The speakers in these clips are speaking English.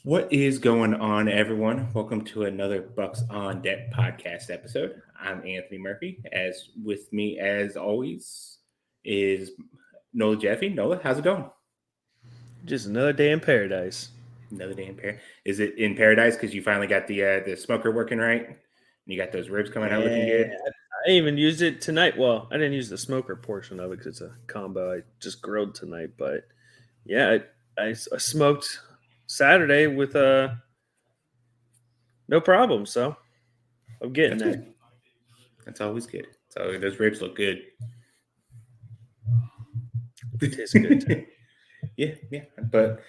What is going on, everyone? Welcome to another Bucs on Deck podcast episode. I'm Anthony Murphy. As with me, as always, is Nola Jeffy. Nola, how's it going? Just another day in paradise. Another day in paradise. Is it in paradise because you finally got the smoker working right? And you got those ribs coming out looking Yeah, good. I even used it tonight. Well, I didn't use the smoker portion of it because it's a combo I just grilled tonight. But yeah, I smoked Saturday with no problem. So I'm getting That's there. good. That's always good. So those ribs look good. They taste good too. Yeah. But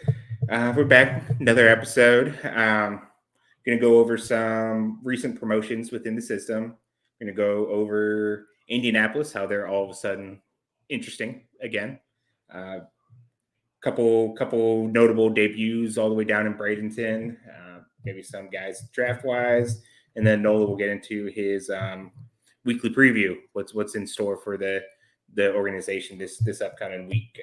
we're back, another episode. Going to go over some recent promotions within the system. Going to go over Indianapolis, how they're all of a sudden interesting again. Couple notable debuts all the way down in Bradenton. Maybe some guys draft wise, and then Nola will get into his weekly preview. What's in store for the organization this upcoming week.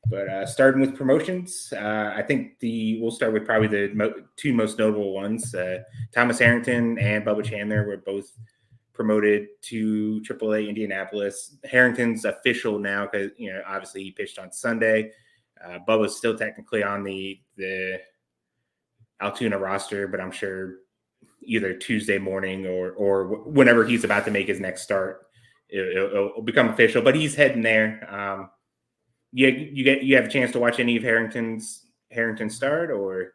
But starting with promotions, I think we'll start with probably the two most notable ones. Thomas Harrington and Bubba Chandler were both promoted to AAA Indianapolis. Harrington's official now because obviously he pitched on Sunday. Bubba's still technically on the Altoona roster, but I'm sure either Tuesday morning or whenever he's about to make his next start, it'll become official. But he's heading there. You have a chance to watch any of Harrington's start, or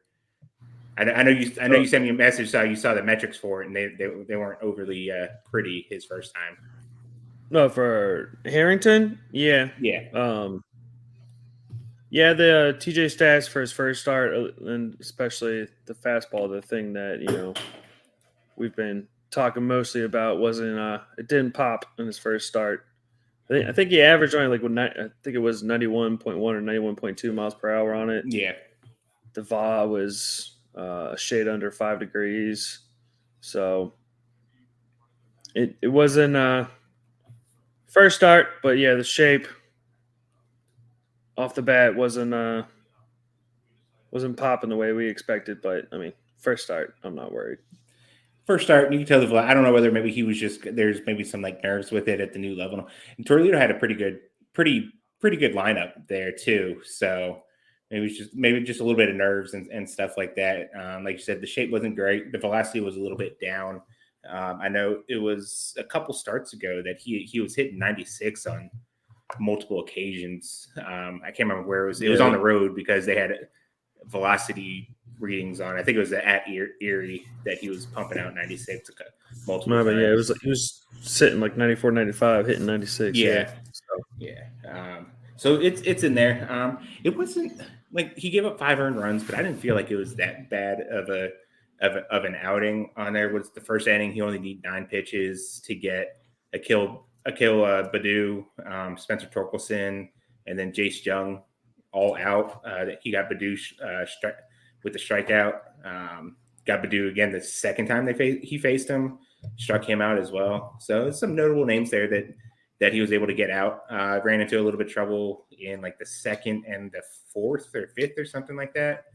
I know you sent me a message, so you saw the metrics for it, and they weren't overly pretty his first time. No, for Harrington, yeah. Yeah, the TJ stats for his first start, and especially the fastball, the thing that we've been talking mostly about wasn't. It didn't pop in his first start. I think he averaged only I think it was 91.1 or 91.2 miles per hour on it. Yeah. The VA was a shade under 5 degrees, so it wasn't first start, but yeah, the shape off the bat wasn't popping the way we expected. But I mean, first start, I'm not worried. First start, you can tell I don't know whether maybe he was just there's maybe some like nerves with it at the new level. And Toledo had a pretty good lineup there too. So maybe just a little bit of nerves and stuff like that. Like you said, the shape wasn't great. The velocity was a little bit down. I know it was a couple starts ago that he was hitting 96 on multiple occasions. I can't remember where it was. It was on the road because they had velocity readings on. I think it was at Erie that he was pumping out 96 multiple times. Yeah, he was sitting like 94, 95, hitting 96. Yeah. So it's in there. It wasn't like he gave up 5 earned runs, but I didn't feel like it was that bad of an outing on there. Was the first inning he only needed 9 pitches to get a kill Badu, Spencer Torkelson, and then Jace Jung all out. He got Badu with the strikeout. Got Badu again the second time he faced him, struck him out as well. So some notable names there that he was able to get out. Ran into a little bit of trouble in like the second and the fourth or fifth or something like that.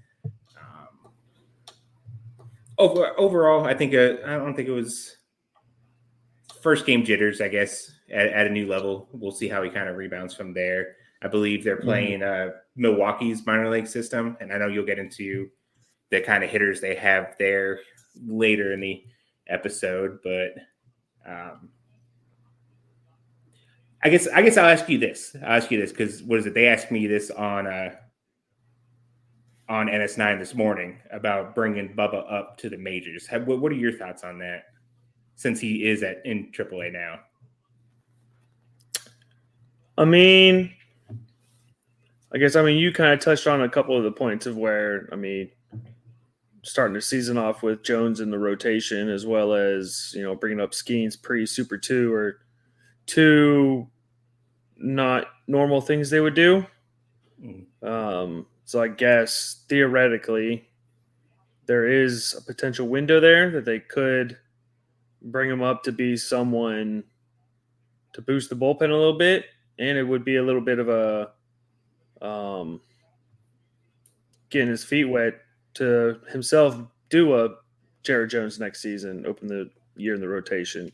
Overall, I think I don't think it was first game jitters, I guess, at a new level. We'll see how he kind of rebounds from there. I believe they're playing Milwaukee's minor league system, and I know you'll get into the kind of hitters they have there later in the episode. But I guess I'll ask you this. Because what is it? They asked me this on NS9 this morning about bringing Bubba up to the majors. What are your thoughts on that? Since he is in AAA now. I mean, you kind of touched on a couple of the points of where, starting the season off with Jones in the rotation, as well as, bringing up Skeens pre-Super 2 or 2 not normal things they would do. So I guess theoretically there is a potential window there that they could bring him up to be someone to boost the bullpen a little bit. And it would be a little bit of a getting his feet wet to himself do a Jared Jones next season, open the year in the rotation.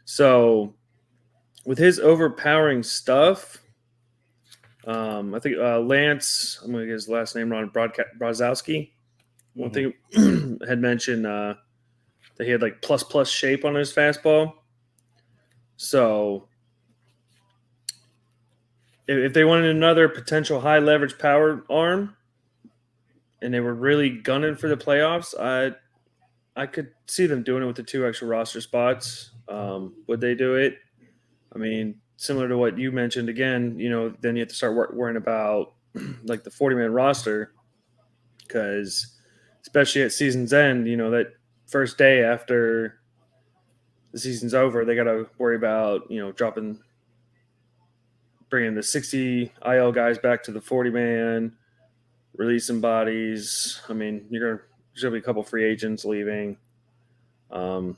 So with his overpowering stuff, I think Lance, I'm going to get his last name wrong, Brazowski, one thing had mentioned that he had like plus shape on his fastball. So if they wanted another potential high leverage power arm and they were really gunning for the playoffs, I could see them doing it with the 2 extra roster spots. Would they do it? I mean, similar to what you mentioned again, then you have to start worrying about like the 40-man roster because especially at season's end, that first day after the season's over, they got to worry about, bringing the 60 IL guys back to the 40-man, releasing bodies. I mean, there's going to be a couple free agents leaving. I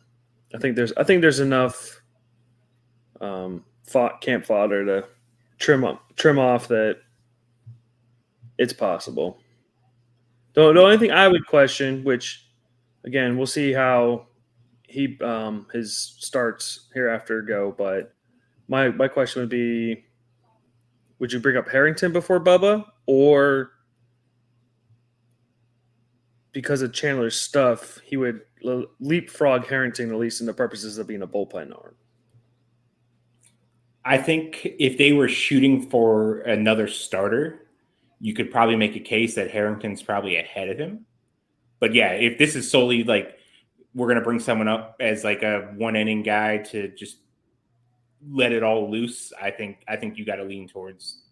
think there's enough camp fodder to trim off that it's possible. The only thing I would question, which again we'll see how he his starts hereafter go, but my question would be, would you bring up Harrington before Bubba, or because of Chandler's stuff, he would leapfrog Harrington at least in the purposes of being a bullpen arm? I think if they were shooting for another starter, you could probably make a case that Harrington's probably ahead of him. But yeah, if this is solely like we're going to bring someone up as like a 1-inning guy to just let it all loose, I think you got to lean towards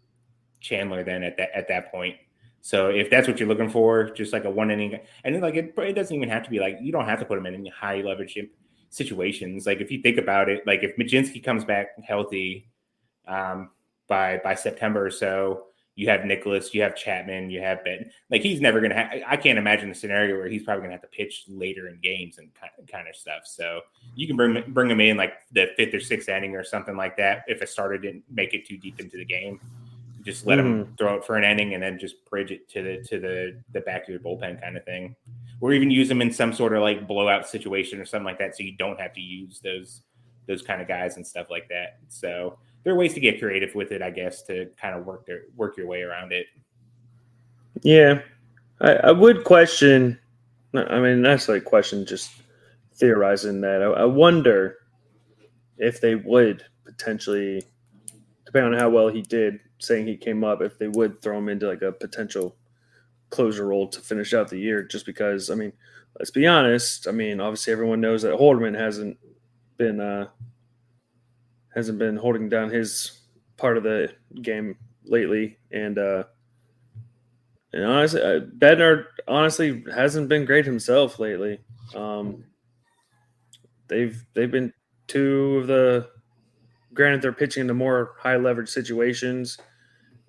Chandler then at that point. So if that's what you're looking for, just like a 1-inning, and then like it doesn't even have to be like, you don't have to put him in high leverage situations. Like if you think about it, like if Majinski comes back healthy by September or so, you have Nicholas, you have Chapman, you have Ben. Like he's never going to I can't imagine a scenario where he's probably going to have to pitch later in games and kind of stuff. So you can bring him in like the 5th or 6th inning or something like that. If a starter didn't make it too deep into the game, just let him throw it for an inning and then just bridge it to the back of your bullpen kind of thing. Or even use them in some sort of like blowout situation or something like that, so you don't have to use those kind of guys and stuff like that. So there are ways to get creative with it, I guess, to kind of work your way around it. Yeah, I would question. I mean, that's like question, just theorizing that. I wonder if they would potentially, depending on how well he did, saying he came up, if they would throw him into like a potential closer role to finish out the year, just because, I mean, let's be honest. I mean, obviously everyone knows that Halderman hasn't been holding down his part of the game lately, and honestly, Bednar honestly hasn't been great himself lately. They've been two of the, granted they're pitching into more high leverage situations,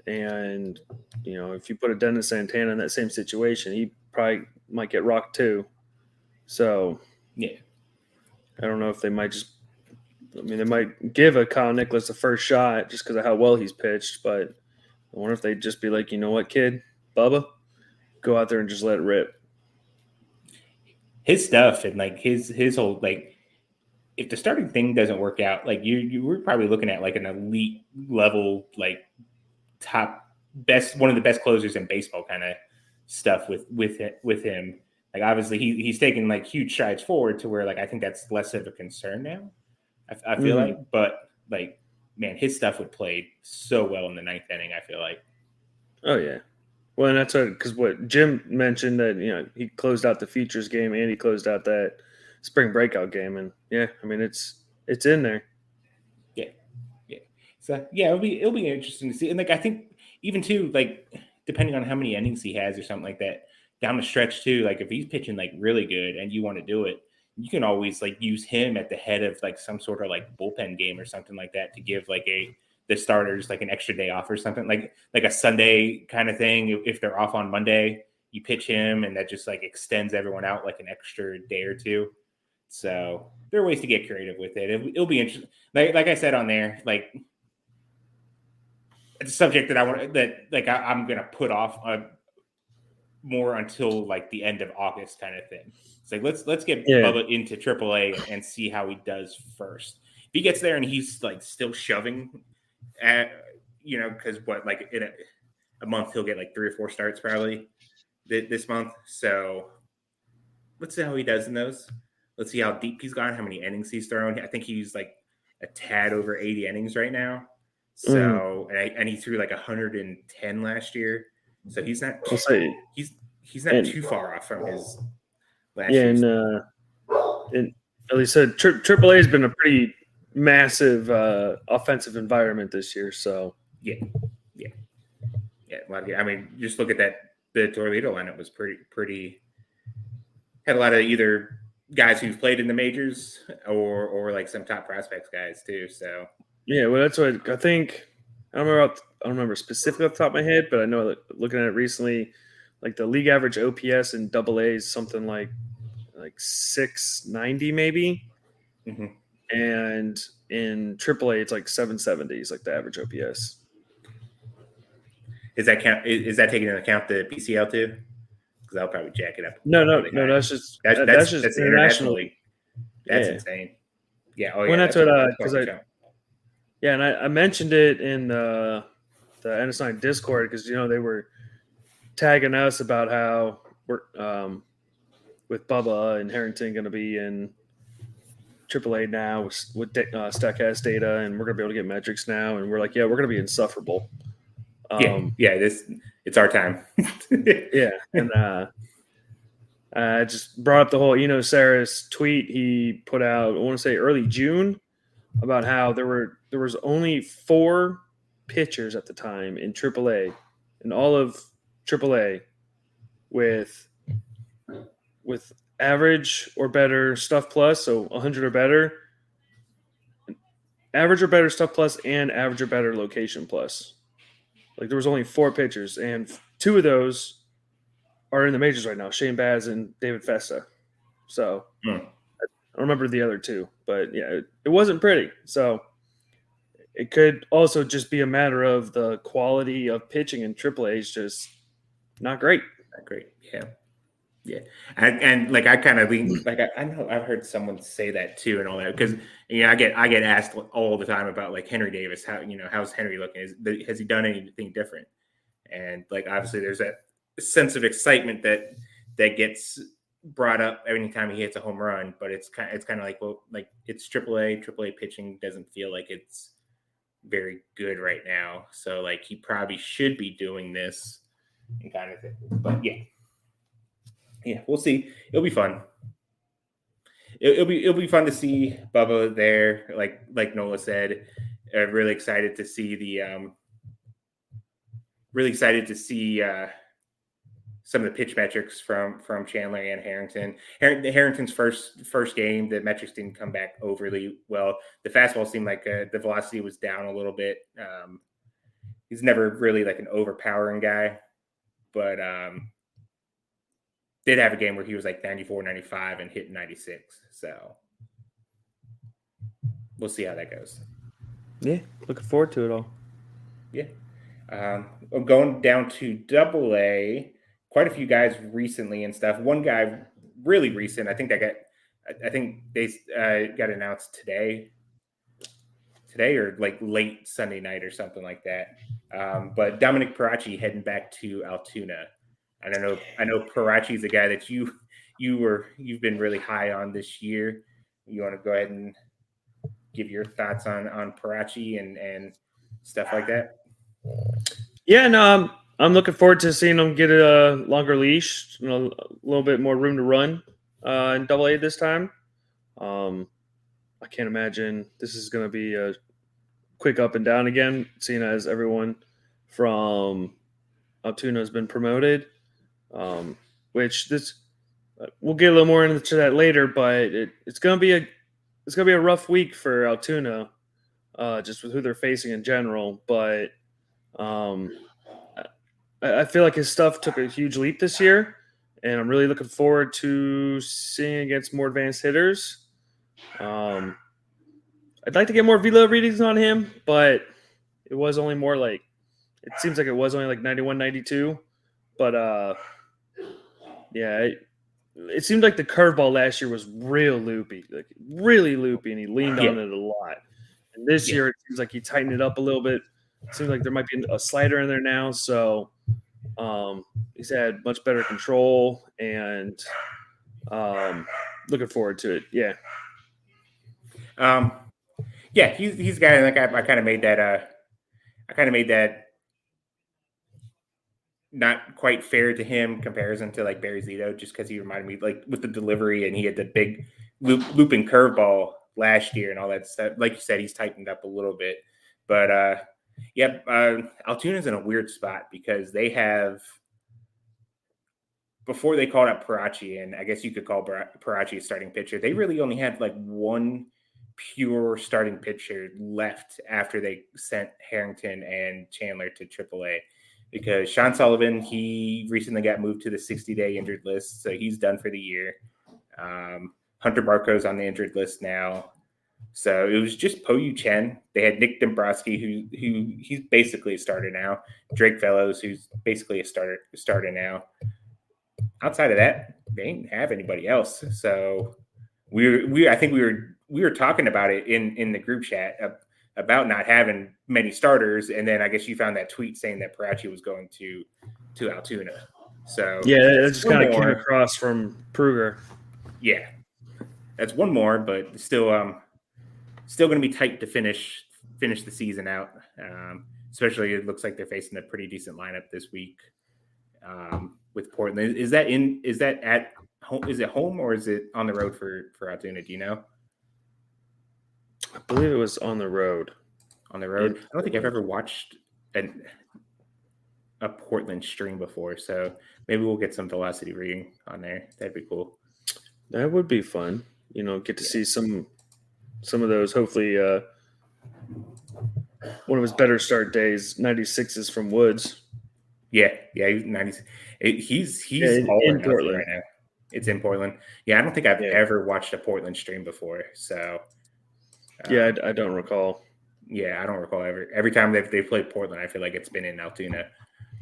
and if you put a Dennis Santana in that same situation, he probably might get rocked too. So yeah, I don't know if they might they might give a Kyle Nicholas a first shot just because of how well he's pitched, but I wonder if they'd just be like, you know what, kid, Bubba, go out there and just let it rip. His stuff and like his whole, like, if the starting thing doesn't work out, like you were probably looking at like an elite level, like top best, one of the best closers in baseball kind of stuff with him. Like obviously he's taking like huge strides forward to where like I think that's less of a concern now. I feel like, but like, man, his stuff would play so well in the 9th inning. I feel like. Oh yeah, well, and that's because what Jim mentioned, that he closed out the Features game and he closed out that spring breakout game, and yeah, I mean it's in there. Yeah. So yeah, it'll be interesting to see, and like I think even too, like depending on how many innings he has or something like that down the stretch too. Like if he's pitching like really good and you want to do it, you can always like use him at the head of like some sort of like bullpen game or something like that to give like the starters like an extra day off or something, like a Sunday kind of thing. If they're off on Monday, you pitch him and that just like extends everyone out like an extra day or two. So there are ways to get creative with it. It'll be interesting. Like I said on there, like it's a subject that I'm going to put off more until like the end of August kind of thing. It's like let's get Yeah. Bubba into AAA and see how he does first. If he gets there and he's like still shoving at, because like in a month he'll get like 3 or 4 starts probably this month. So let's see how he does in those. Let's see how deep he's gone, how many innings he's thrown. I think he's like a tad over 80 innings right now. So and he threw like 110 last year. So he's not. We'll say he's not too far off from his last yeah, year's. and at least said AAA has been a pretty massive offensive environment this year. So yeah. I mean, just look at that. The Toledo lineup was pretty. Had a lot of either guys who've played in the majors or like some top prospects guys too. So yeah, well, that's what I think. I don't remember specifically off the top of my head, but I know that looking at it recently, like the league average OPS in AA is something like 690 maybe, and in AAA it's like 770 is like the average OPS. Is that taking into account the PCL too? Because I'll probably jack it up. No, that's just that's international league. That's insane. Yeah. Oh yeah. Well, that's what because and I mentioned it in the NS9 Discord because they were tagging us about how we're with Bubba and Harrington going to be in AAA now with Statcast data, and we're going to be able to get metrics now, and we're like, yeah, we're going to be insufferable. It's our time. Yeah, and I just brought up the whole Saris tweet he put out. I want to say early June about how there was only 4 pitchers at the time in AAA, in all of AAA, with average or better stuff plus, so 100 or better, average or better stuff plus, and average or better location plus. Like there was only 4 pitchers, and 2 of those are in the majors right now, Shane Baz and David Festa. So I don't remember the other 2, but yeah, it wasn't pretty. So it could also just be a matter of the quality of pitching in AAA is just not great. Not great. Yeah. And like I kind of like I know I've heard someone say that too and all that because I get asked all the time about like Henry Davis, how's Henry looking? Has he done anything different? And like obviously there's that sense of excitement that gets brought up every time he hits a home run, but it's kind of like, well, like it's AAA pitching doesn't feel like it's very good right now, so like he probably should be doing this and kind of thing. But yeah, we'll see. It'll be fun. It'll be fun to see Bubba there. Like Nola said, really excited to see some of the pitch metrics from Chandler and Harrington. Harrington's first game, the metrics didn't come back overly well. The fastball seemed like the velocity was down a little bit. He's never really like an overpowering guy, but did have a game where he was like 94, 95 and hit 96. So we'll see how that goes. Yeah, looking forward to it all. Yeah. Going down to AA, quite a few guys recently and stuff. One guy really recent, I think they got announced today or like late Sunday night or something like that. But Dominic Parachi heading back to Altoona. And I know Parachi's a guy that you've been really high on this year. You want to go ahead and give your thoughts on Parachi and stuff like that? Yeah, no, I'm looking forward to seeing him get a longer leash, a little bit more room to run in AA this time. I can't imagine this is going to be a quick up and down again, seeing as everyone from Altoona has been promoted. Which we'll get a little more into that later, but it's gonna be a rough week for Altoona, just with who they're facing in general. But I feel like his stuff took a huge leap this year, and I'm really looking forward to seeing against more advanced hitters. I'd like to get more velo readings on him, but it was only more like it seems like it was only like 91, 92, but Yeah, it seemed like the curveball last year was real loopy, like really loopy, and he leaned Yeah, on it a lot. And this yeah. year, it seems like he tightened it up a little bit. It seems like there might be a slider in there now, so he's had much better control, and looking forward to it. Yeah, Um, yeah, he's a guy like I kind of made that. I kind of made that not quite fair to him comparison to like Barry Zito, just because he reminded me like with the delivery and he had the big looping curveball last year and all that stuff. Like you said, he's tightened up a little bit, but Altuna's in a weird spot because they have before they called up Parachi, and I guess you could call Parachi a starting pitcher. They really only had like one pure starting pitcher left after they sent Harrington and Chandler to AAA because Sean Sullivan, he recently got moved to the 60-day injured list, so he's done for the year. Hunter Barco's on the injured list now. So it was just Po Yu Chen. They had Nick Dombrowski, who he's basically a starter now. Drake Fellows, who's basically a starter now. Outside of that, they didn't have anybody else. So I think we were talking about it in the group chat about not having many starters, and then I guess you found that tweet saying that Parachi was going to Altoona. So yeah, that just kind of came across from Pruger. Yeah, that's one more, but still going to be tight to finish the season out. Especially, it looks like they're facing a pretty decent lineup this week with Portland. Is that at home? Is it home or is it on the road for Altoona? Do you know? I believe it was on the road. On the road. I don't think I've ever watched a Portland stream before, so maybe we'll get some velocity reading on there. That'd be cool. That would be fun. Get to see some of those. Hopefully, one of his better start days. 96s from Woods. Yeah, he's 90. He's all in Portland right now. It's in Portland. Yeah, I don't think I've ever watched a Portland stream before. So, I don't recall. Yeah, I don't recall ever. Every time they've played Portland, I feel like it's been in Altoona.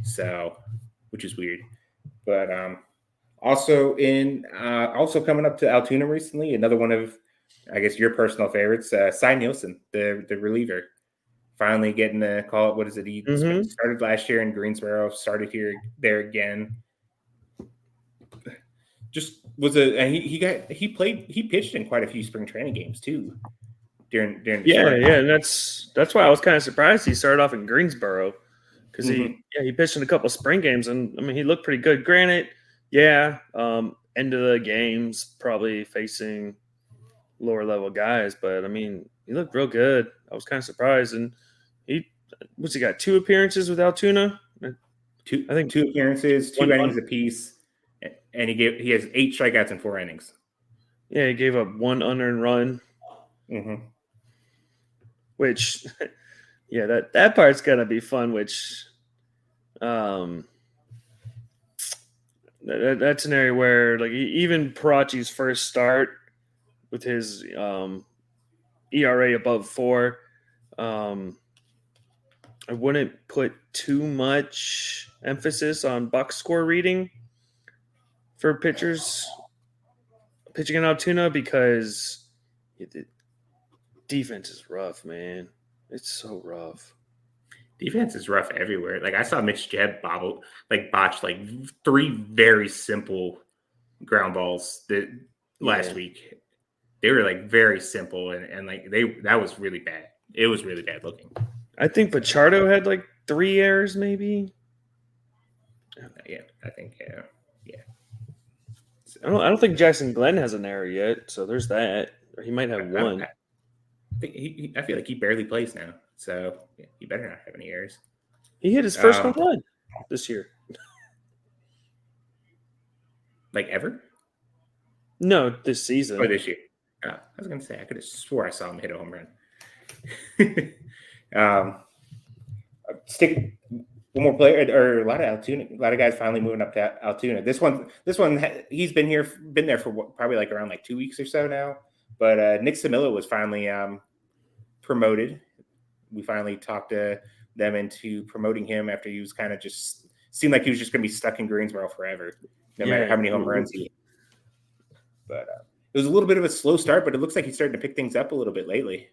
So, which is weird. But also coming up to Altoona recently, another one of I guess your personal favorites, Cy Nielsen, the reliever. Finally getting the call. What is it? He started last year in Greensboro, started there again. Just was he pitched in quite a few spring training games too. During the spring. And that's why I was kind of surprised he started off in Greensboro because he pitched in a couple of spring games and I mean he looked pretty good. Granted, end of the games probably facing lower level guys, but I mean he looked real good. I was kind of surprised and. He got 2 appearances with Altoona? I think 2 appearances, 2 innings apiece, and he has 8 strikeouts in 4 innings. Yeah, he gave up 1 unearned run. Mm-hmm. Which, that part's gonna be fun. Which, that's an area where like even Parachi's first start with his ERA above 4. I wouldn't put too much emphasis on box score reading for pitchers pitching in Altoona because the defense is rough, man. It's so rough. Defense is rough everywhere. Like I saw Mitch Jebb botch like 3 very simple ground balls last week. They were like very simple and like that was really bad. It was really bad looking. I think Pachardo had like 3 errors, maybe. Yeah, I think So, I don't think Jackson Glenn has an error yet, so there's that. Or he might have 1. I feel like he barely plays now, so he better not have any errors. He hit his first home run this year. Like ever? No, this season. Or this year. I was going to say, I could have swore I saw him hit a home run. Stick one more player, or a lot of guys finally moving up to Altoona. This one, he's been there for probably like around like 2 weeks or so now. But Nick Samilla was finally promoted. We finally talked them into promoting him after he was kind of just seemed like he was just going to be stuck in Greensboro forever. no matter how many home runs he. But it was a little bit of a slow start, but it looks like he's starting to pick things up a little bit lately.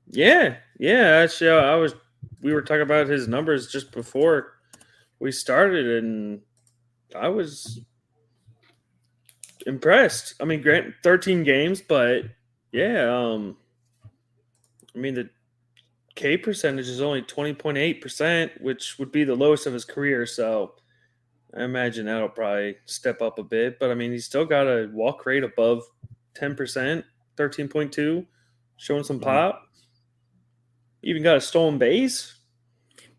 Yeah. Actually, we were talking about his numbers just before we started, and I was impressed. I mean, 13 games, but yeah, I mean the K percentage is only 20.8%, which would be the lowest of his career. So I imagine that'll probably step up a bit. But I mean, he's still got a walk rate above 10%, 13.2, showing some pop. Even got a stolen base.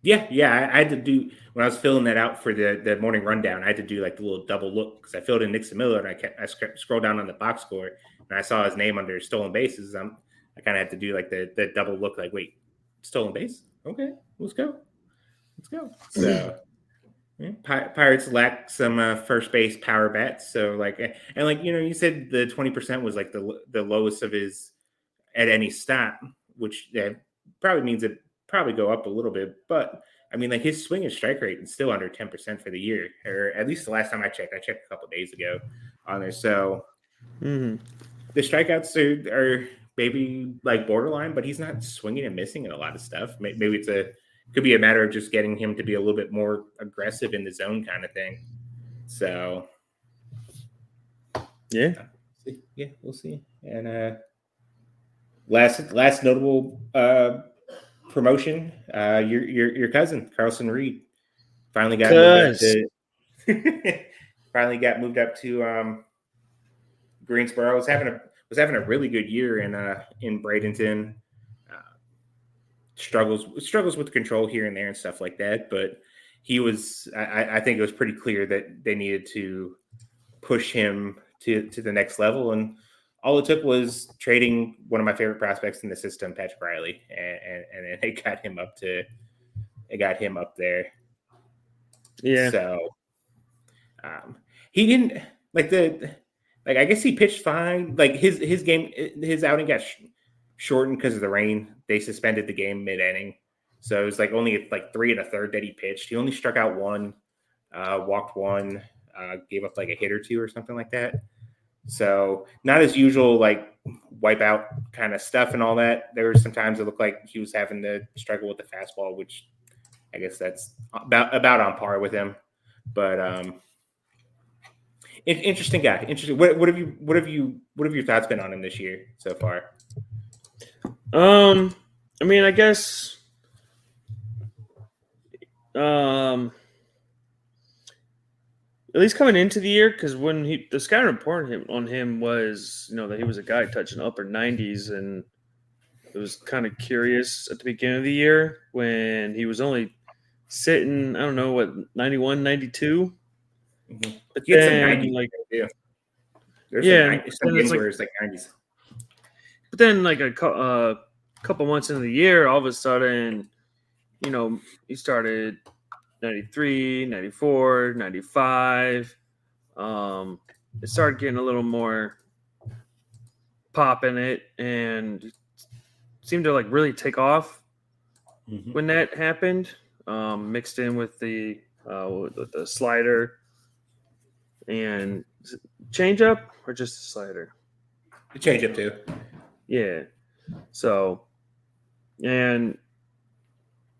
Yeah. I had to do when I was filling that out for the morning rundown. I had to do like the little double look because I filled in Nixon Miller and I scrolled down on the box score and I saw his name under stolen bases. I kind of had to do like the double look. Like, wait, stolen base? Okay, let's go. So. Yeah, Pirates lack some first base power bats, so like, and like you said, the 20% was like the lowest of his at any stop, which probably means it probably go up a little bit. But I mean, like his swing and strike rate is still under 10% for the year, or at least the last time I checked. I checked a couple of days ago on there. So the strikeouts are maybe like borderline, but he's not swinging and missing in a lot of stuff. Maybe could be a matter of just getting him to be a little bit more aggressive in the zone kind of thing. So yeah, we'll see. And last notable promotion, your cousin Carlson Reed finally got moved up to Greensboro. Was having a really good year in Bradenton. Struggles with control here and there and stuff like that, but he was. I think it was pretty clear that they needed to push him to the next level, and all it took was trading one of my favorite prospects in the system, Patrick Riley, and it got him up there. Yeah. So he didn't I guess he pitched fine. Like his outing got shortened because of the rain. They suspended the game mid-inning. So it was like only like 3 1/3 that he pitched. He only struck out one, walked one, gave up like a hit or two or something like that. So not as usual, like wipe out kind of stuff and all that. There were some times it looked like he was having to struggle with the fastball, which I guess that's about on par with him. But interesting guy. Interesting. What have your thoughts been on him this year so far? I mean, I guess, at least coming into the year, because when the scouting report on him was, that he was a guy touching upper 90s, and it was kind of curious at the beginning of the year when he was only sitting, I don't know, what, 91, 92? Mm-hmm. But he had then, some 90s. like, there's some games where it's like 90s. But then, like, a couple months into the year, all of a sudden, he started 93, 94, 95. It started getting a little more pop in it and seemed to like really take off when that happened. Mixed in with the slider and changeup, or just the slider? The changeup too. Yeah. So, and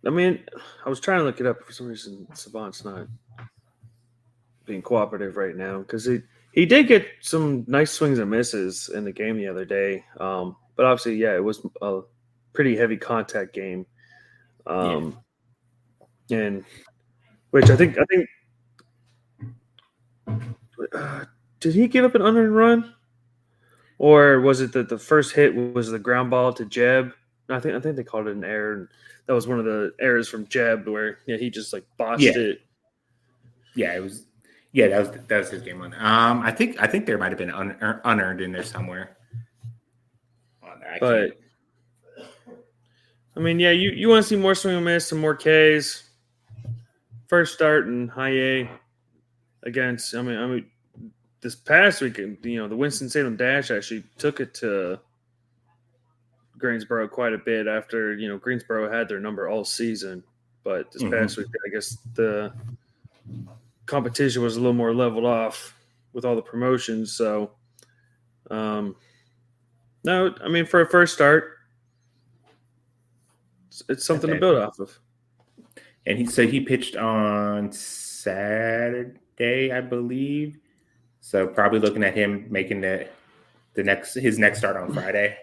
I mean, I was trying to look it up for some reason. Savant's not being cooperative right now because he did get some nice swings and misses in the game the other day. But obviously, yeah, it was a pretty heavy contact game. And which I think did he give up an unearned run, or was it that the first hit was the ground ball to Jeb? I think they called it an error. That was one of the errors from Jeb where he just like botched it. Yeah, it was. Yeah, that was his game one. I think there might have been unearned in there somewhere. But I mean, yeah, you want to see more swing and miss, some more Ks. First start in high A against. I mean, this past weekend, the Winston-Salem Dash actually took it to Greensboro quite a bit after Greensboro had their number all season. But this past week, I guess the competition was a little more leveled off with all the promotions. So, no, I mean, for a first start, it's something to build off of. And he pitched on Saturday, I believe. So probably looking at him making his next start on Friday.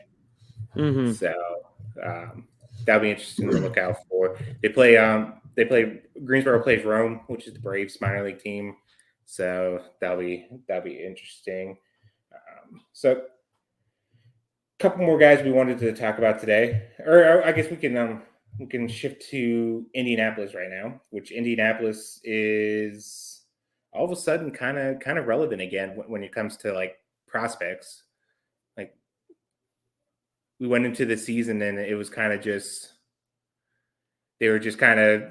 Mm-hmm. So that'll be interesting to look out for. They play Greensboro plays Rome, which is the Braves minor league team. So that'll be interesting. So a couple more guys we wanted to talk about today, or I guess we can shift to Indianapolis right now, which Indianapolis is all of a sudden kind of relevant again when it comes to like prospects. Like we went into the season and it was kind of just they were just kind of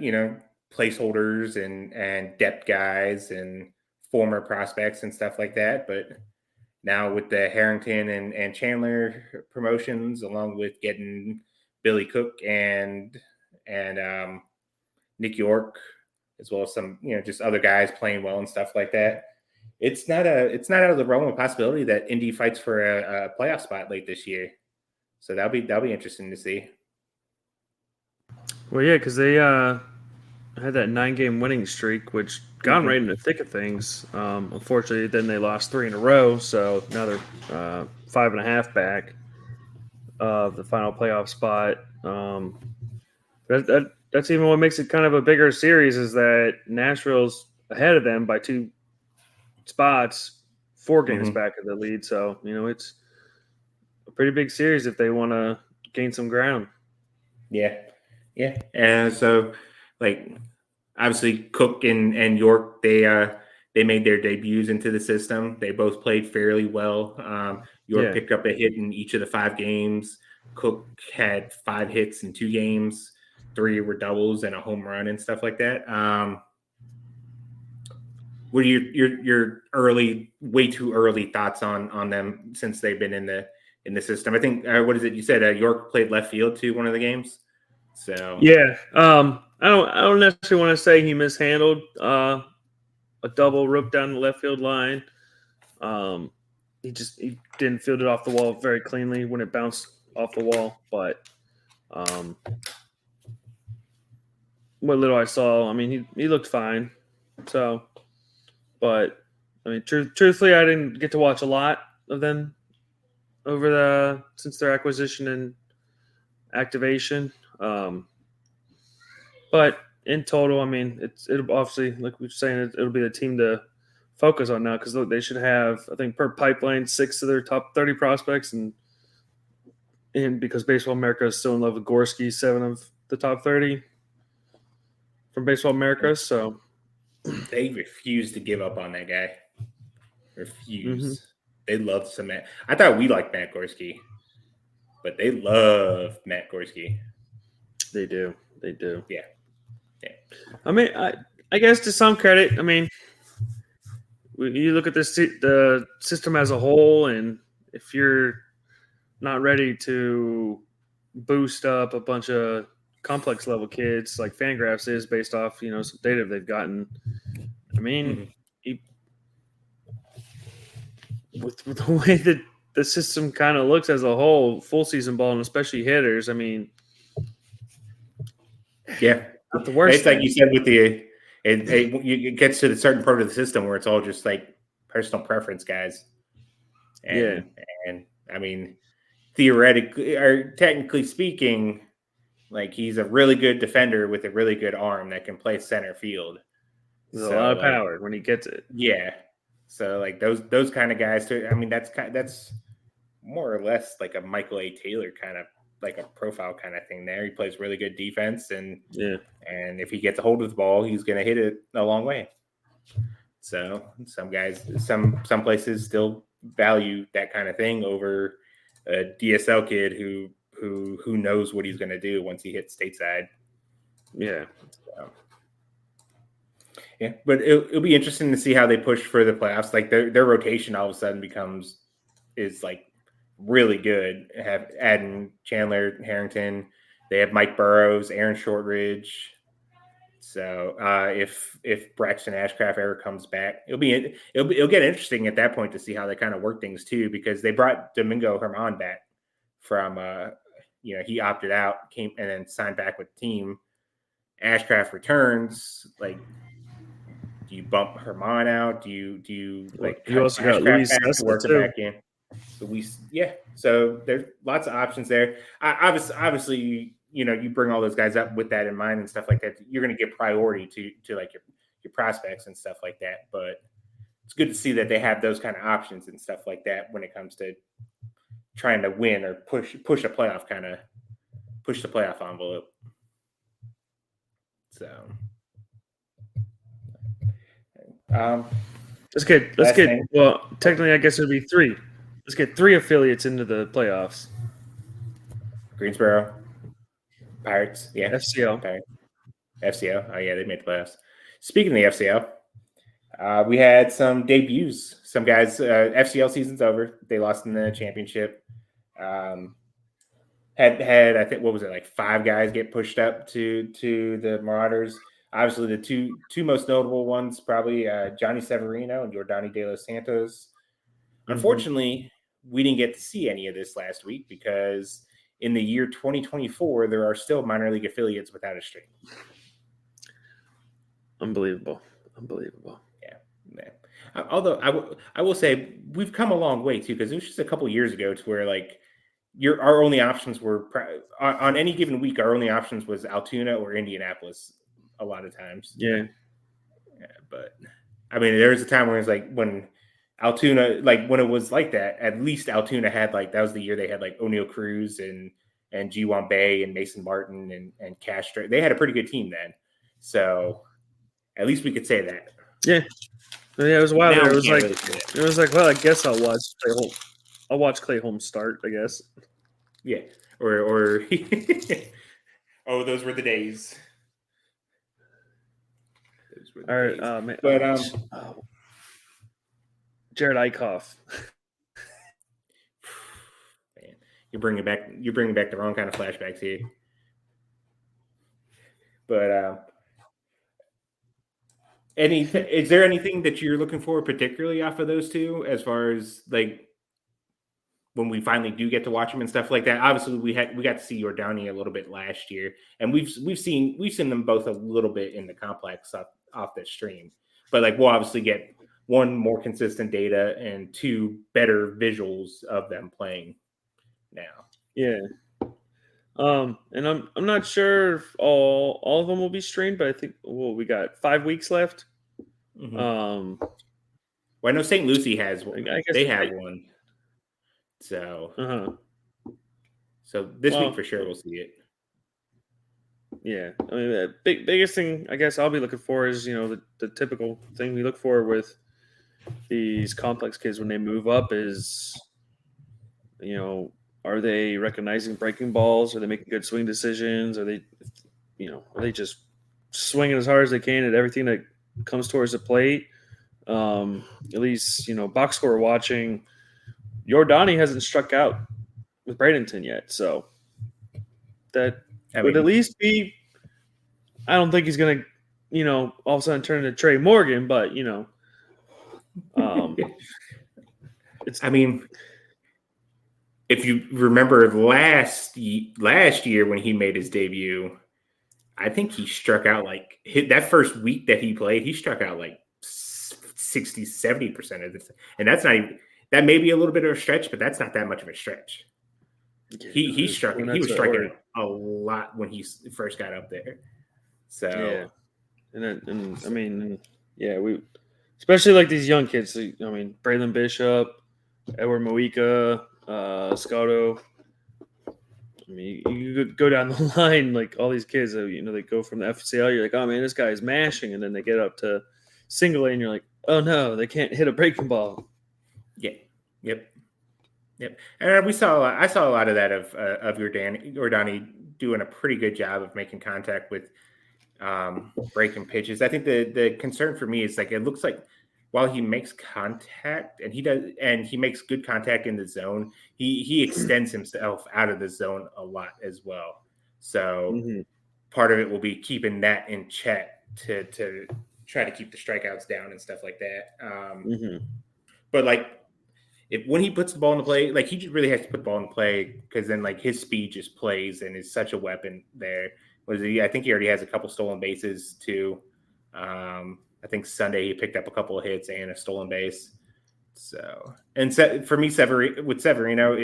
placeholders and depth guys and former prospects and stuff like that. But now with the Harrington and Chandler promotions, along with getting Billy Cook and Nick York, as well as some just other guys playing well and stuff like that, it's not out of the realm of possibility that Indy fights for a playoff spot late this year. So that'll be interesting to see. Well, yeah, because they had that 9-game winning streak, which got right in the thick of things. Unfortunately, then they lost 3 in a row, so now they're 5.5 back of the final playoff spot. That's even what makes it kind of a bigger series is that Nashville's ahead of them by 2 spots, 4 games back of the lead. So, it's a pretty big series if they want to gain some ground. Yeah. And so, like, obviously Cook and York, they made their debuts into the system. They both played fairly well. York picked up a hit in each of the 5 games. Cook had 5 hits in 2 games. 3 were doubles and a home run and stuff like that. What are your way too early thoughts on them since they've been in the system? I think what is it you said? York played left field too one of the games. So yeah, I don't necessarily want to say he mishandled a double rope down the left field line. He didn't field it off the wall very cleanly when it bounced off the wall. But what little I saw, I mean, he looked fine. So, but I mean, truthfully, I didn't get to watch a lot of them since their acquisition and activation. But in total, I mean, it'll obviously, like we were saying, it'll be the team to focus on now because they should have, I think, per pipeline 6 of their top 30 prospects, and because Baseball America is still in love with Gorski, 7 of the top 30 from Baseball America. So they refuse to give up on that guy. They love some Matt. I thought we liked Matt Gorski, but they love Matt Gorski. They do. Yeah. I mean, I guess to some credit, I mean, you look at the system as a whole, and if you're not ready to boost up a bunch of complex level kids like Fangraphs is based off some data they've gotten, I mean, with the way that the system kind of looks as a whole, full season ball and especially hitters, I mean, yeah, not the worst. It's like you said with it gets to the certain part of the system where it's all just like personal preference guys. And I mean, theoretically or technically speaking, like he's a really good defender with a really good arm that can play center field. There's a lot of power when he gets it. Yeah. So like those kind of guys too. I mean, that's more or less like a Michael A. Taylor kind of like a profile kind of thing there. He plays really good defense and if he gets a hold of the ball, he's going to hit it a long way. So some guys, some places still value that kind of thing over a DSL kid who knows what he's going to do once he hits stateside. Yeah. So, yeah, but it'll be interesting to see how they push for the playoffs. Like their rotation all of a sudden is like really good. Adding Chandler, Harrington, they have Mike Burrows, Aaron Shortridge, So if Braxton Ashcraft ever comes back, it'll get interesting at that point to see how they kind of work things too, because they brought Domingo Herman back from he opted out, came and then signed back with the team. Ashcraft returns. Like, do you bump Herman out? Do you like You cut also got Ashcraft Luis back to Cessa work it too. back in? So there's lots of options there. Obviously, you bring all those guys up with that in mind and stuff like that. You're going to give priority to like your prospects and stuff like that. But it's good to see that they have those kind of options and stuff like that when it comes to trying to win or push the playoff envelope. So, let's get. Well, technically, I guess it would be 3. Let's get 3 affiliates into the playoffs. Greensboro, Pirates, yeah, FCL, Pirates. FCL. Oh yeah, they made the playoffs. Speaking of the FCL, we had some debuts. Some guys. FCL season's over. They lost in the championship. Had I think, what was it, like 5 guys get pushed up to the Marauders. Obviously, the two most notable ones probably Johnny Severino and Jordani De Los Santos. Unfortunately, we didn't get to see any of this last week because in the year 2024, there are still minor league affiliates without a stream. Unbelievable. Yeah. Although I will say we've come a long way too, because it was just a couple years ago to where like our only options were on any given week. Our only options was Altoona or Indianapolis a lot of times. Yeah, but I mean, there was a time where it was like when Altoona, like when it was like that, at least Altoona had like, that was the year they had like O'Neal Cruz and G1 Bay and Mason Martin and Castro. They had a pretty good team then. So at least we could say that. Yeah. It was a while there. It was like, well, I guess I'll watch Clay Holmes start, I guess. Yeah. Or oh, those were the days. All right, man. But Jared Eichhoff. Man, you're bringing back the wrong kind of flashbacks here. But is there anything that you're looking for particularly off of those two, as far as like when we finally do get to watch them and stuff like that? Obviously, we got to see Jordani a little bit last year, and we've seen them both a little bit in the complex off the stream. But like, we'll obviously get 1, more consistent data, and 2, better visuals of them playing now. Yeah. And I'm not sure if all of them will be streamed, but I think we got 5 weeks left. Mm-hmm. Well, I know St. Lucie has one. They have one. So so this week for sure we'll see it. Yeah, I mean, the biggest thing I guess I'll be looking for is the typical thing we look for with these complex kids when they move up is are they recognizing breaking balls? Are they making good swing decisions? Are they just swinging as hard as they can at everything that comes towards the plate? At least box score watching, Jordani hasn't struck out with Bradenton yet, so that would at least be. I don't think he's gonna, all of a sudden turn into Trey Morgan, but it's. I mean, if you remember last year when he made his debut, I think he struck out that first week that he played, he struck out like 60-70% of this, and that's not even. That may be a little bit of a stretch, but that's not that much of a stretch. Yeah, he was striking a lot when he first got up there. So yeah, and I mean, yeah, we especially like these young kids. I mean, Braylon Bishop, Edward Moika, Scotto. I mean, you go down the line like all these kids. They go from the FCL. You're like, oh man, this guy is mashing, and then they get up to single A, and you're like, oh no, they can't hit a breaking ball. Yeah. Yep. And I saw a lot of that of Jordani doing a pretty good job of making contact with breaking pitches. I think the concern for me is like, it looks like while he makes contact and he makes good contact in the zone, he extends himself out of the zone a lot as well. So part of it will be keeping that in check to try to keep the strikeouts down and stuff like that. But like when he puts the ball in the play, like he just really has to put the ball in the play because then like his speed just plays and is such a weapon there. I think he already has a couple stolen bases too. I think Sunday he picked up a couple of hits and a stolen base. So, and for me, Severino,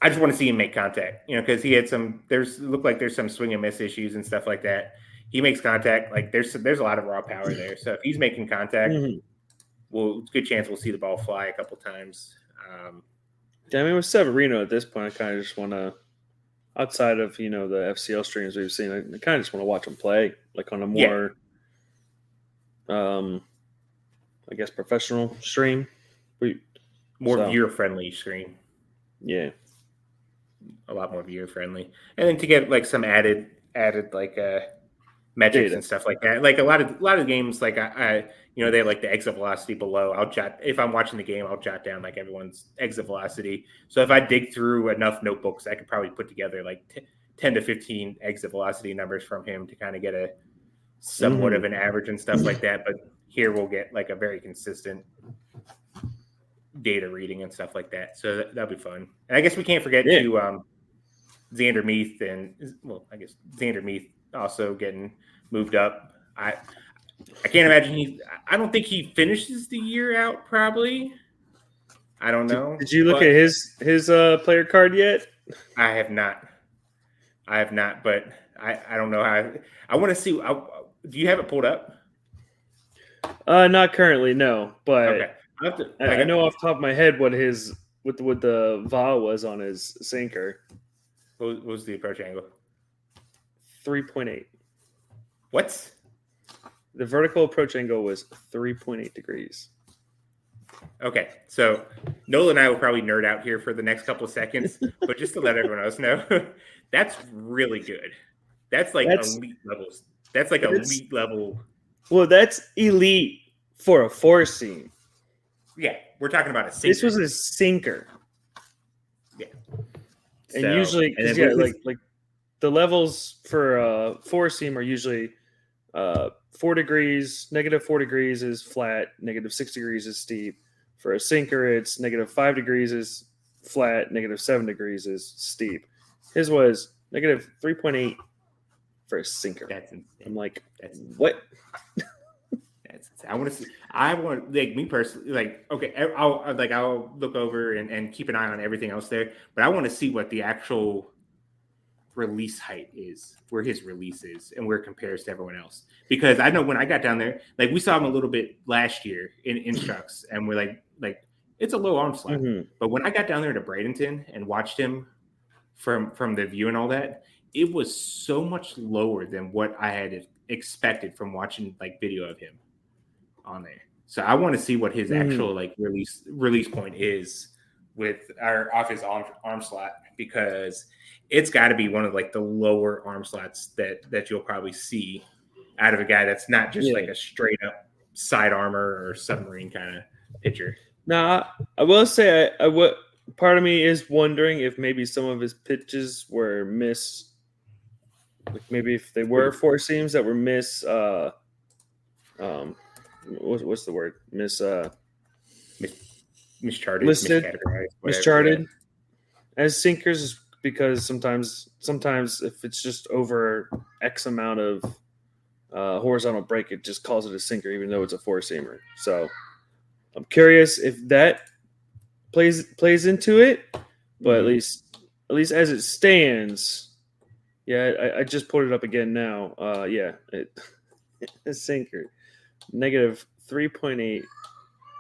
I just want to see him make contact, because he had looked like there's some swing and miss issues and stuff like that. He makes contact, like there's a lot of raw power there. So if he's making contact, well, it's a good chance we'll see the ball fly a couple times. Yeah, I mean, with Severino at this point, I kind of just want to, outside of the FCL streams we've seen, I kind of just want to watch him play, like on a more, I guess, professional stream, more viewer-friendly stream. Yeah, a lot more viewer-friendly, and then to get like some added like metrics data and stuff like that. Like a lot of games, like I they have like the exit velocity below. If I'm watching the game, I'll jot down like everyone's exit velocity. So if I dig through enough notebooks, I could probably put together like 10 to 15 exit velocity numbers from him to kind of get a somewhat of an average and stuff like that. But here we'll get like a very consistent data reading and stuff like that. So that'll be fun. And I guess we can't forget to Xander Meath I guess Xander Meath also getting moved up. I can't imagine I don't think he finishes the year out probably. I don't know. Did you look at his player card yet? I have not, but I don't know how. I want to see. Do you have it pulled up? Not currently, no. But okay. I know off the top of my head what the VA was on his sinker. What was the approach angle? 3.8. What? The vertical approach angle was 3.8 degrees. Okay, so Nola and I will probably nerd out here for the next couple of seconds, but just to let everyone else know, that's really good. That's elite levels. That's like elite level. Well, that's elite for a four seam. Yeah, we're talking about a sinker. This was a sinker. Yeah, and usually, like the levels for four seam are usually 4 degrees, -4 degrees is flat, -6 degrees is steep. For a sinker, it's -5 degrees is flat, -7 degrees is steep. His was -3.8 for a sinker. That's insane. I'm like, what? That's insane. I want like me personally, like, okay, I'll look over and keep an eye on everything else there, but I want to see what the actual release height is, where his release is, and where it compares to everyone else. Because I know when I got down there, like we saw him a little bit last year in instructs, and we're like it's a low arm slot. But when I got down there to Bradenton and watched him from the view and all that, it was so much lower than what I had expected from watching like video of him on there. So I want to see what his actual like release point is off his arm slot, because it's got to be one of like the lower arm slots that you'll probably see out of a guy that's not just like a straight up side armor or submarine kind of pitcher. Now, I will say, what part of me is wondering if maybe some of his pitches were miss, like maybe if they were four seams that were miss. What's the word? Mischarted, mischarted as sinkers, because sometimes if it's just over X amount of horizontal break, it just calls it a sinker, even though it's a four seamer. So I'm curious if that plays into it, but at least as it stands, I just put it up again now. A sinker, -3.8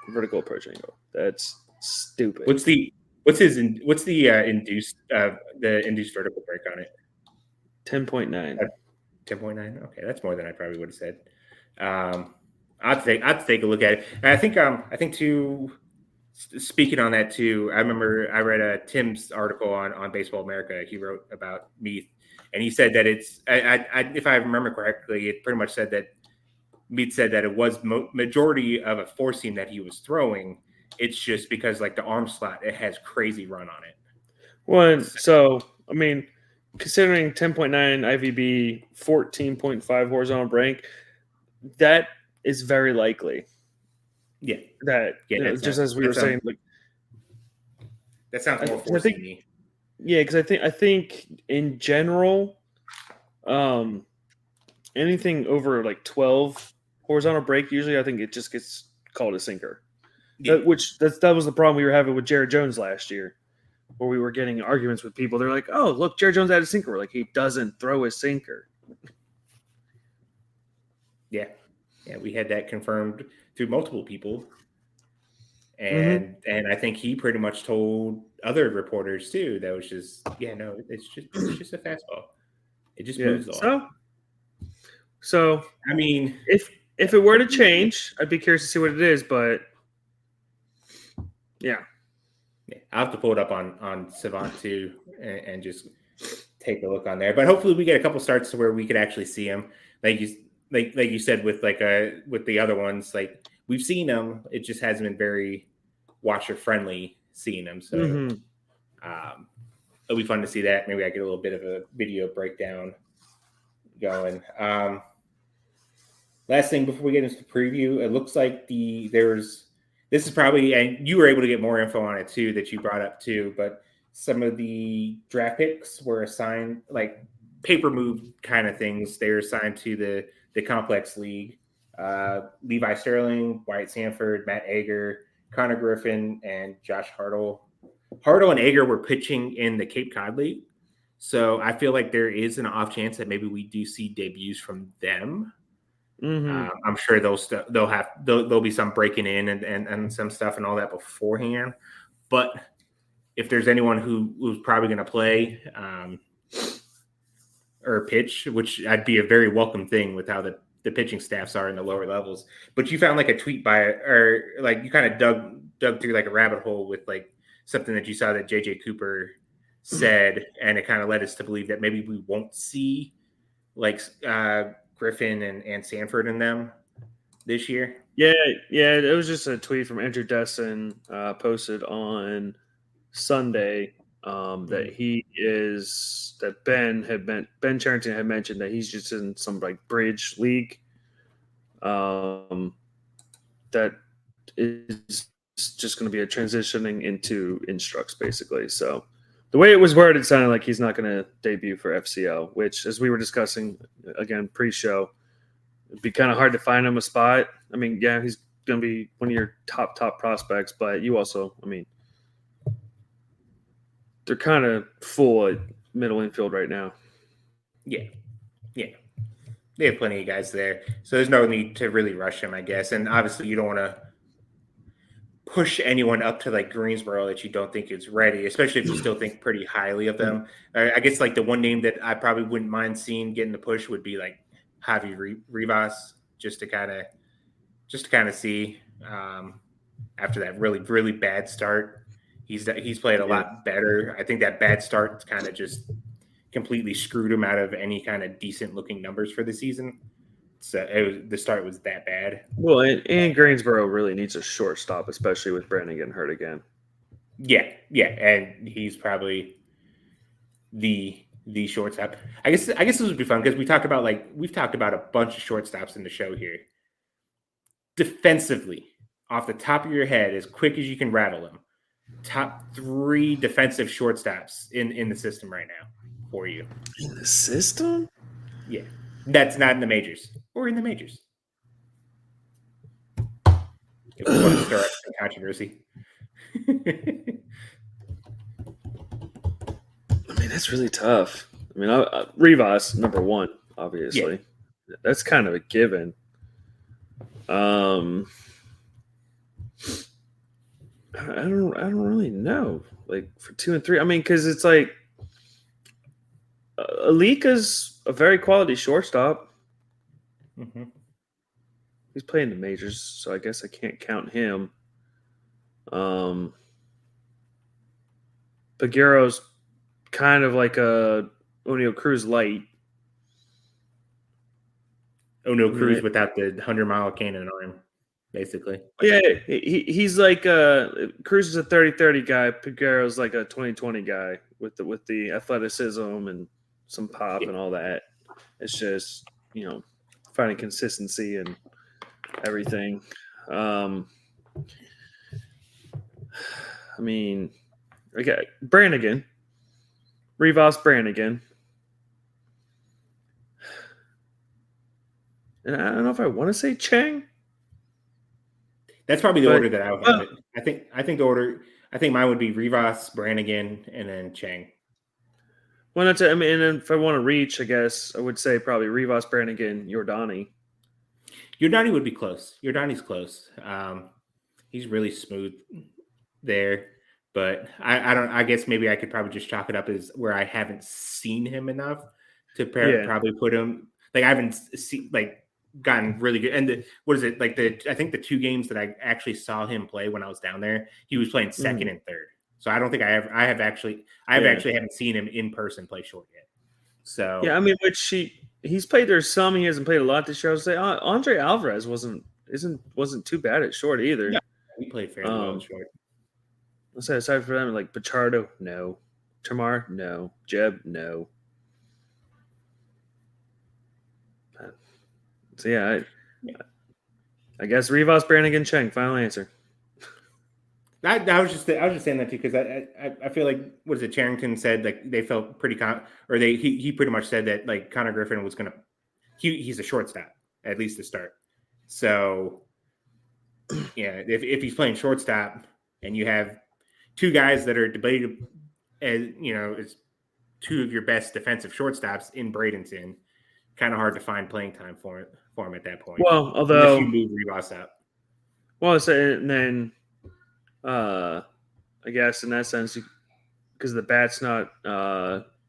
vertical approach angle. That's stupid. What's the induced vertical break on it? 10.9. 10.9. Okay, that's more than I probably would have said. I'd take a look at it. And I think too. Speaking on that too, I remember I read Tim's article on Baseball America. He wrote about Meath, and he said that it's. If I remember correctly, it pretty much said that Meath said that it was majority of a four seam that he was throwing. It's just because like the arm slot, it has crazy run on it. Well, so I mean, considering 10.9 IVB, 14.5 horizontal break, that is very likely. Yeah. That just as we were saying, like that sounds more forcey to me. Yeah, because I think in general, anything over like 12 horizontal break, usually I think it just gets called a sinker. Yeah. That was the problem we were having with Jared Jones last year, where we were getting arguments with people. They're like, "Oh, look, Jared Jones had a sinker." We're like, he doesn't throw a sinker. Yeah, we had that confirmed through multiple people, and I think he pretty much told other reporters too that was just it's just a fastball. It just moves off. So I mean, if it were to change, I'd be curious to see what it is, but yeah, I'll have to pull it up on Savant too and just take a look on there. But hopefully we get a couple starts to where we could actually see him. Like you said with with the other ones, like we've seen them. It just hasn't been very watcher friendly seeing them. So it'll be fun to see that. Maybe I get a little bit of a video breakdown going. Last thing before we get into the preview, it looks like this is probably, and you were able to get more info on it too that you brought up too, but some of the draft picks were assigned like paper move kind of things. They were assigned to the complex league. Levi Sterling, Wyatt Sanford, Matt Ager, Connor Griffin, and Josh Hartle. Hartle and Ager were pitching in the Cape Cod League. So I feel like there is an off chance that maybe we do see debuts from them. I'm sure there'll be some breaking in and some stuff and all that beforehand. But if there's anyone who's probably going to play or pitch, which I'd be a very welcome thing with how the pitching staffs are in the lower levels. But you found like a tweet or like you kind of dug through like a rabbit hole with like something that you saw that JJ Cooper said, and it kind of led us to believe that maybe we won't see like Griffin and Sanford in them this year. Yeah, it was just a tweet from Andrew Desson posted on Sunday that Ben Charrington had mentioned that he's just in some like bridge league that is just going to be a transitioning into Instructs basically. So the way it was worded, it sounded like he's not going to debut for FCL, which, as we were discussing again pre-show, it'd be kind of hard to find him a spot. I mean, yeah, he's going to be one of your top prospects, but you also, I mean, they're kind of full at middle infield right now. Yeah. They have plenty of guys there, so there's no need to really rush him, I guess. And obviously, you don't want to push anyone up to like Greensboro that you don't think is ready, especially if you still think pretty highly of them. I guess like the one name that I probably wouldn't mind seeing getting the push would be like Javi Rivas, just to kind of see after that really, really bad start. He's played a lot better. I think that bad start kind of just completely screwed him out of any kind of decent looking numbers for the season. So the start was that bad. Well, and Greensboro really needs a shortstop, especially with Brandon getting hurt again. Yeah, and he's probably the shortstop. I guess this would be fun because we've talked about a bunch of shortstops in the show here. Defensively, off the top of your head, as quick as you can rattle them, top 3 defensive shortstops in the system right now for you. In the system? Yeah, that's not in the majors or in the majors. If we want to start some controversy. I mean, that's really tough. I mean, Rivas, number 1, obviously. Yeah. That's kind of a given. I don't really know. Like for 2 and 3, I mean, because it's like Alika's a very quality shortstop. Mm-hmm. He's playing the majors, so I guess I can't count him. Baguero's kind of like a O'Neill Cruz light. O'Neill Cruz without the 100-mile cannon on him, basically. Yeah, he's like Cruz is a 30-30 guy. Baguero's like a 20-20 guy with the athleticism and some pop and all that. It's just, finding consistency and everything. I mean, okay, Brannigan, Rivas Brannigan. And I don't know if I want to say Chang. That's probably the order that I would have it. I think the order. I think mine would be Rivas, Brannigan, and then Chang. Well, that's it. I mean, and if I want to reach, I guess I would say probably Rivas, Brannigan, Jordani. Jordani would be close. Jordani's close. He's really smooth there, but I don't. I guess maybe I could probably just chalk it up as where I haven't seen him enough to probably put him. Like I haven't gotten really good. And what is it? I think the 2 games that I actually saw him play when I was down there, he was playing second and third. So I don't think I actually haven't seen him in person play short yet. So yeah, I mean, he's played there some. He hasn't played a lot this year. I would say Andre Alvarez wasn't too bad at short either. Yeah, he played fairly well at short. Let's say aside from them, like Pichardo, no. Tamar, no. Jeb, no. So yeah, I guess Rivas, Brannigan, Cheng. Final answer. I was just saying that too because I feel like what is it? Harrington said like they felt pretty he pretty much said that like Connor Griffin was gonna he's a shortstop at least to start. So yeah, if he's playing shortstop and you have 2 guys that are debated as as 2 of your best defensive shortstops in Bradenton, kind of hard to find playing time for him at that point. Well, although unless you move Rivas up. Well, and then I guess in that sense, because the bat's not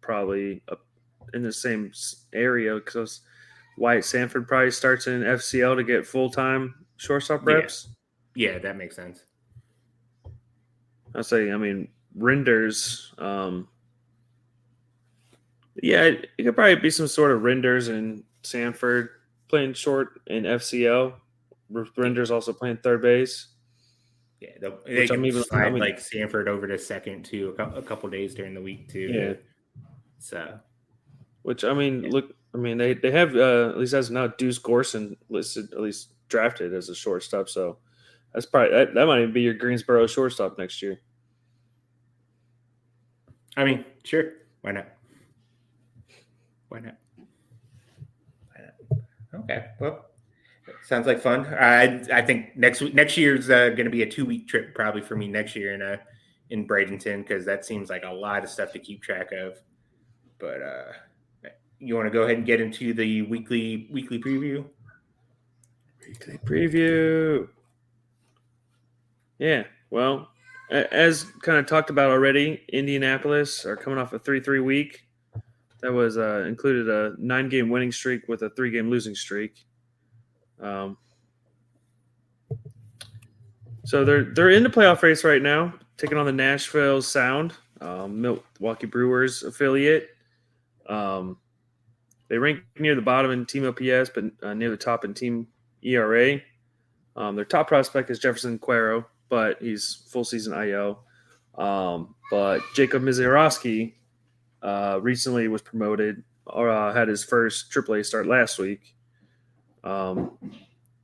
probably up in the same area, because Wyatt Sanford probably starts in FCL to get full-time shortstop reps. Yeah, that makes sense. I'll say, I mean, Renders. Yeah, it could probably be some sort of Renders and Sanford playing short in FCL. Renders also playing third base. Yeah, they can slide like Sanford over to second too a couple days during the week too. Yeah. So, which I mean, look, I mean they have at least as now Deuce Gorson listed, at least drafted as a shortstop. So that's probably that might even be your Greensboro shortstop next year. I mean, sure, why not? Why not? Okay, well. Sounds like fun. I think next year's going to be a 2-week trip probably for me next year in Bradenton because that seems like a lot of stuff to keep track of. But you want to go ahead and get into the weekly preview? Weekly preview. Yeah. Well, as kind of talked about already, Indianapolis are coming off a 3-3 week. That was included a 9-game winning streak with a 3-game losing streak. So they're in the playoff race right now, taking on the Nashville Sound, Milwaukee Brewers affiliate. They rank near the bottom in team OPS, but near the top in team ERA. Their top prospect is Jefferson Cuero, but he's full season IL. But Jacob Mizorowski recently was promoted or had his first AAA start last week.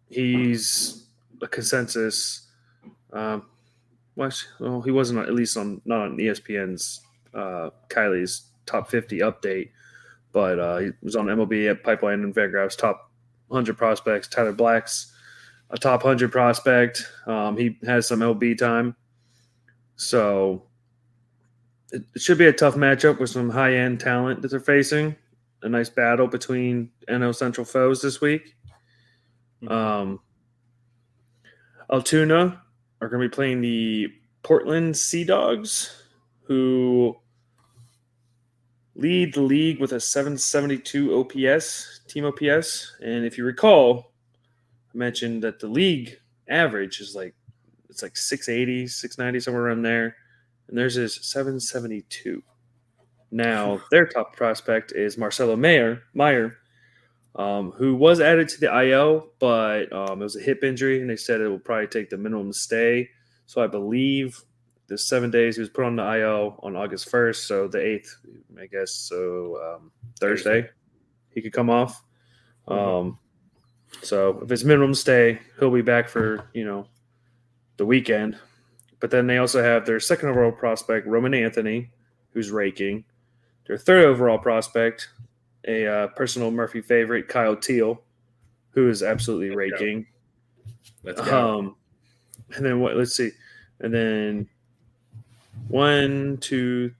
He's a consensus. Well, he wasn't at least not on ESPN's Kylie's top 50 update, but he was on MLB at Pipeline and Fangraphs top 100 prospects. Tyler Black's a top 100 prospect. He has some MLB time, so it should be a tough matchup with some high end talent that they're facing. A nice battle between NL Central foes this week. Altoona are going to be playing the Portland Sea Dogs, who lead the league with a 772 OPS, team OPS. And if you recall, I mentioned that the league average is it's like 680, 690, somewhere around there. And theirs is 772. Now, their top prospect is Marcelo Meyer, who was added to the IL, but it was a hip injury, and they said it will probably take the minimum stay. So I believe the 7 days. He was put on the IL on August 1st, so the 8th, I guess. So Thursday, he could come off. So if it's minimum stay, he'll be back for the weekend. But then they also have their second overall prospect, Roman Anthony, who's raking. Their third overall prospect, a personal Murphy favorite, Kyle Teal, who is absolutely raking. Let's go. And then let's see. And then 1, 2,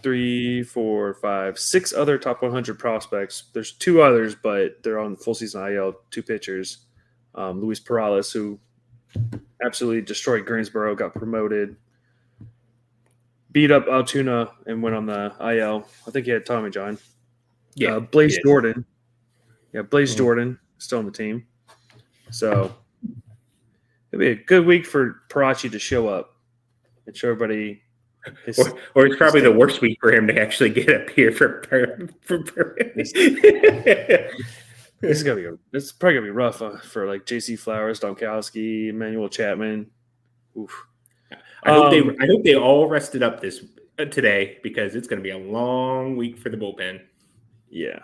3, 4, 5, 6 other top 100 prospects. There's 2 others, but they're on full season IL, 2 pitchers. Luis Perales, who absolutely destroyed Greensboro, got promoted, beat up Altoona, and went on the IL. I think he had Tommy John. Yeah, Blaze Jordan. Yeah, Blaze Jordan still on the team. So it'll be a good week for Parachi to show up and show everybody. Or it's probably the worst week for him to actually get up here for It's probably gonna be rough for like J.C. Flowers, Domkowski, Emmanuel Chapman. Oof. I hope they all rested up today because it's going to be a long week for the bullpen. Yeah.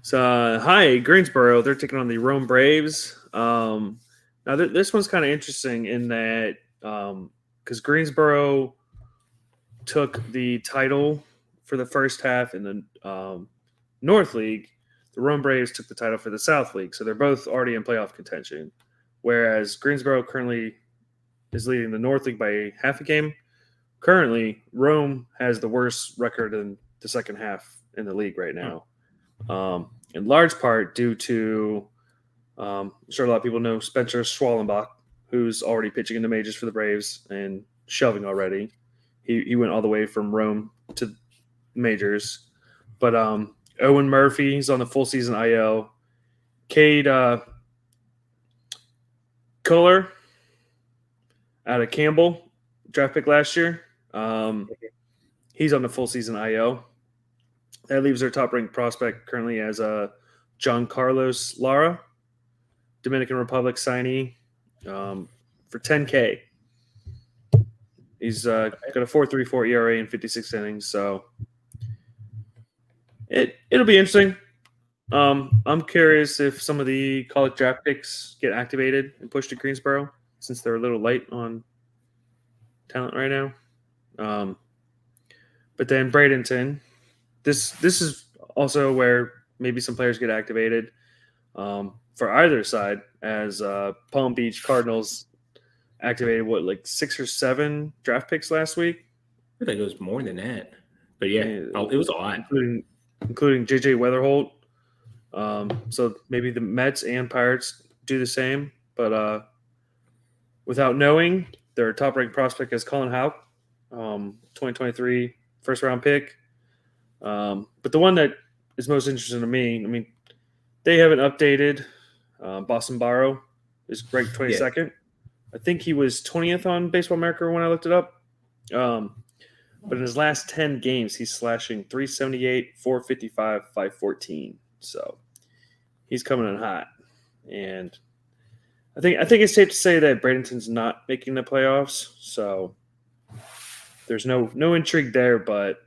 So hi Greensboro, they're taking on the Rome Braves. Now this one's kind of interesting in that because Greensboro took the title for the first half in the North League. The Rome Braves took the title for the South League, so they're both already in playoff contention. Whereas Greensboro currently is leading the North League by half a game. Currently, Rome has the worst record in the second half in the league right now, in large part due to, I'm sure a lot of people know Spencer Schwallenbach, who's already pitching in the majors for the Braves and shoving already. He went all the way from Rome to majors. But Owen Murphy is on the full season IL. Cade Kohler out of Campbell, draft pick last year. He's on the full season IL. That leaves their top-ranked prospect currently as John Carlos Lara, Dominican Republic signee, for $10K. He's got a 4.34 ERA in 56 innings, so it'll be interesting. I'm curious if some of the college draft picks get activated and pushed to Greensboro since they're a little light on talent right now. But then Bradenton, this is also where maybe some players get activated for either side, as Palm Beach Cardinals activated like 6 or 7 draft picks last week. I think it was more than that, but yeah, it was a lot, including JJ Weatherholt. So maybe the Mets and Pirates do the same, but without knowing, their top-ranked prospect is Colin Houck, 2023 first-round pick. But the one that is most interesting to me, I mean, they haven't updated. Boston Barrow is ranked 22nd. Yeah. I think he was 20th on Baseball America when I looked it up. But in his last 10 games, he's slashing 378, 455, 514. So he's coming in hot. And I think it's safe to say that Bradenton's not making the playoffs. So there's no intrigue there, but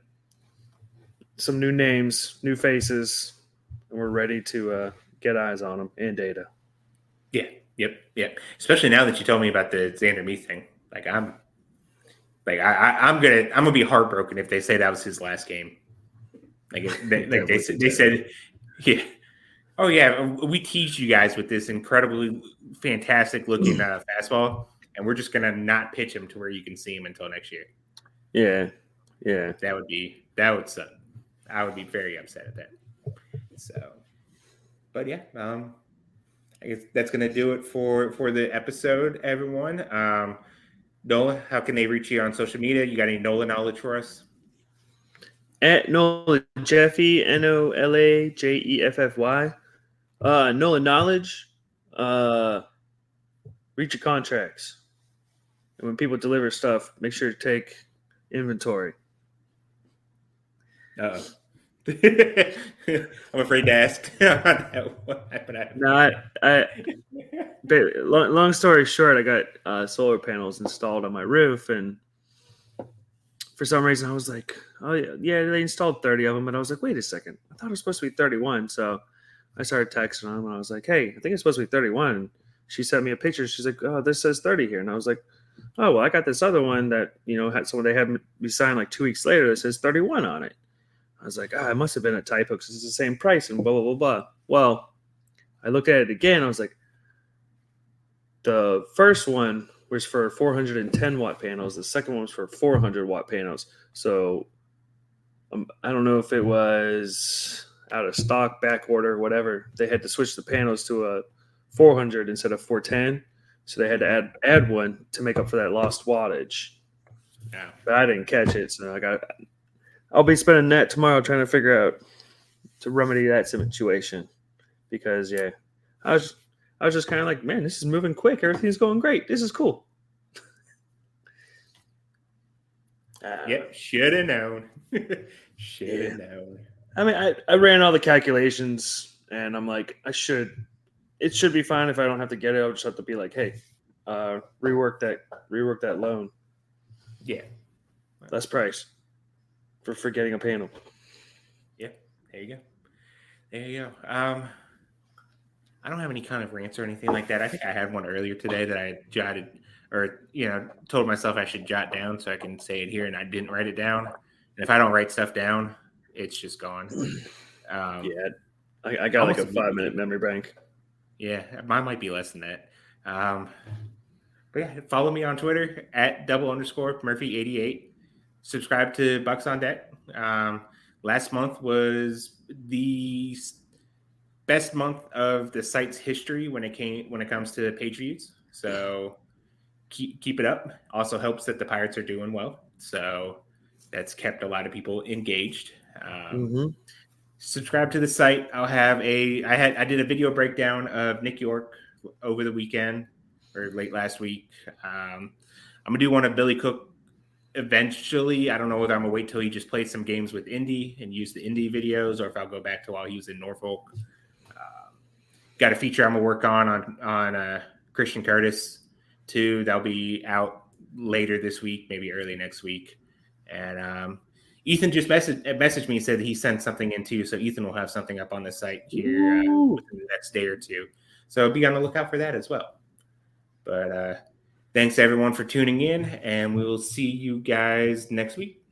some new names, new faces, and we're ready to get eyes on them and data. Yeah. Yep. Especially now that you told me about the Xander Meath thing. I'm gonna be heartbroken if they say that was his last game. They said, yeah. Oh yeah, we teased you guys with this incredibly fantastic looking fastball, and we're just gonna not pitch him to where you can see him until next year. Yeah. That would suck. I would be very upset at that. So, but yeah, I guess that's going to do it for the episode, everyone. Nola, how can they reach you on social media? You got any Nola knowledge for us? At Nola Jeffy, NOLAJEFFY. Nola Knowledge. Read your contracts. And when people deliver stuff, make sure to take inventory. I'm afraid to ask on that one, but long story short, I got solar panels installed on my roof, and for some reason I was like, oh yeah, they installed 30 of them, and I was like, wait a second, I thought it was supposed to be 31. So I started texting them, and I was like, hey, I think it's supposed to be 31. And she sent me a picture. She's like, oh, this says 30 here, and I was like, oh well, I got this other one that had someone they had me sign like 2 weeks later that says 31 on it. I was like, it must have been a typo because it's the same price and blah blah blah blah. Well, I looked at it again. I was like, the first one was for 410 watt panels. The second one was for 400 watt panels. So I don't know if it was out of stock, back order, whatever. They had to switch the panels to a 400 instead of 410. So they had to add one to make up for that lost wattage. Yeah. But I didn't catch it, so I'll be spending that tomorrow trying to figure out to remedy that situation. Because I was just kind of like, man, this is moving quick. Everything's going great. This is cool. Yep, should have known. Should have known. I mean, I ran all the calculations, and I'm like, it should be fine if I don't have to get it. I'll just have to be like, hey, rework that loan. Yeah. Less price for getting a panel. Yeah, there you go. I don't have any kind of rants or anything like that. I think I had one earlier today that I jotted or told myself I should jot down so I can say it here, and I didn't write it down. And if I don't write stuff down, it's just gone. I got like a 5-minute memory bank. Yeah, mine might be less than that. But yeah, follow me on Twitter at @double_Murphy88. Subscribe to Bucs on Deck. Last month was the best month of the site's history when it comes to page views. So keep it up. Also helps that the Pirates are doing well. So that's kept a lot of people engaged. Subscribe to the site. I did a video breakdown of Nick York over the weekend or late last week. I'm gonna do one of Billy Cook eventually. I don't know whether I'm gonna wait till he just plays some games with Indy and use the Indy videos, or if I'll go back to while he was in Norfolk. Got a feature I'm gonna work on Christian Curtis too. That'll be out later this week, maybe early next week. And Ethan just messaged me and said that he sent something in too. So Ethan will have something up on the site here within the next day or two. So be on the lookout for that as well. But thanks everyone for tuning in, and we will see you guys next week.